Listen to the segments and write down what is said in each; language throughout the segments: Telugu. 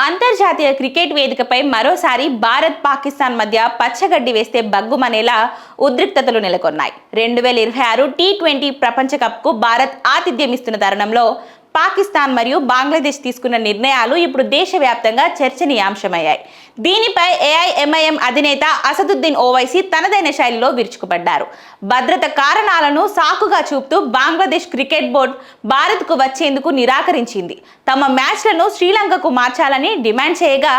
అంతర్జాతీయ క్రికెట్ వేదికపై మరోసారి భారత్ పాకిస్తాన్ మధ్య పచ్చగడ్డి వేస్తే బగ్గుమనేలా ఉద్రిక్తతలు నెలకొన్నాయి. 2026 టీ20 ప్రపంచ కప్కు భారత్ ఆతిథ్యం ఇస్తున్న తరుణంలో పాకిస్తాన్ మరియు బంగ్లాదేశ్ తీసుకున్న నిర్ణయాలు ఇప్పుడు దేశవ్యాప్తంగా చర్చనీయాంశమయ్యాయి. దీనిపై ఏఐఎంఐఎం అధినేత అసదుద్దీన్ ఓవైసీ తనదైన శైలిలో విరుచుకుపడ్డారు. భద్రత కారణాలను సాకుగా చూపుతూ బంగ్లాదేశ్ క్రికెట్ బోర్డు భారత్కు వచ్చేందుకు నిరాకరించింది. తమ మ్యాచ్లను శ్రీలంకకు మార్చాలని డిమాండ్ చేయగా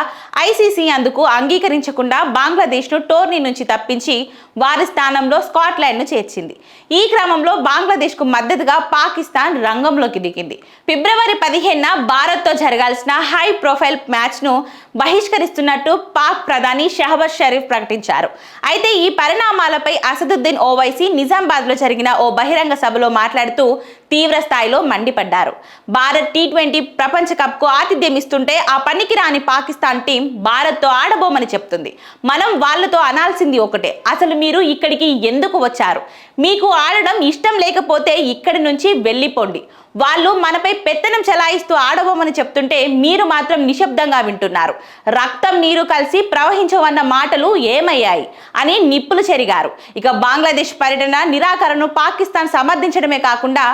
ఐసీసీ అందుకు అంగీకరించకుండా బంగ్లాదేశ్ను టోర్నీ నుంచి తప్పించి వారి స్థానంలో స్కాట్లాండ్ను చేర్చింది. ఈ క్రమంలో బంగ్లాదేశ్కు మద్దతుగా పాకిస్తాన్ రంగంలోకి దిగింది. ఫిబ్రవరి 15న భారత్తో జరగాల్సిన హై ప్రొఫైల్ మ్యాచ్ను బహిష్కరిస్తున్నట్టు పాక్ ప్రధాని షహబాజ్ షరీఫ్ ప్రకటించారు. అయితే ఈ పరిణామాలపై అసదుద్దీన్ ఓవైసీ నిజామాబాద్లో జరిగిన ఓ బహిరంగ సభలో మాట్లాడుతూ తీవ్ర స్థాయిలో మండిపడ్డారు. భారత్ టీ20 ప్రపంచ కప్కు ఆతిథ్యం ఇస్తుంటే ఆ పనికిరాని పాకిస్తాన్ టీం భారత్తో ఆడబోమని చెప్తుంది. మనం వాళ్లతో అనాల్సింది ఒకటే, అసలు మీరు ఇక్కడికి ఎందుకు వచ్చారు? మీకు ఆడడం ఇష్టం లేకపోతే ఇక్కడి నుంచి వెళ్ళిపోండి. వాళ్ళు మనపై పెత్తనం చెలాయిస్తూ ఆడబోమని చెప్తుంటే మీరు మాత్రం నిశ్శబ్దంగా వింటున్నారు. రక్తం నీరు కలిసి ప్రవహించవన్న మాటలు ఏమయ్యాయి అని నిప్పులు చెరిగారు. ఇక బంగ్లాదేశ్ పర్యటన నిరాకరణను పాకిస్తాన్ సమర్థించడమే కాకుండా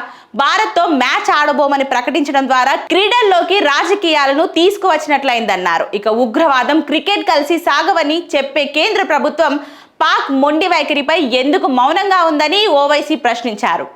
భారత్తో మ్యాచ్ ఆడబోమని ప్రకటించడం ద్వారా క్రీడల్లోకి రాజకీయాలను తీసుకువచ్చినట్లయిందన్నారు. ఇక ఉగ్రవాదం క్రికెట్ కలిసి సాగవని చెప్పే కేంద్ర ప్రభుత్వం పాక్ మొండి వైఖరిపై ఎందుకు మౌనంగా ఉందని ఓవైసీ ప్రశ్నించారు.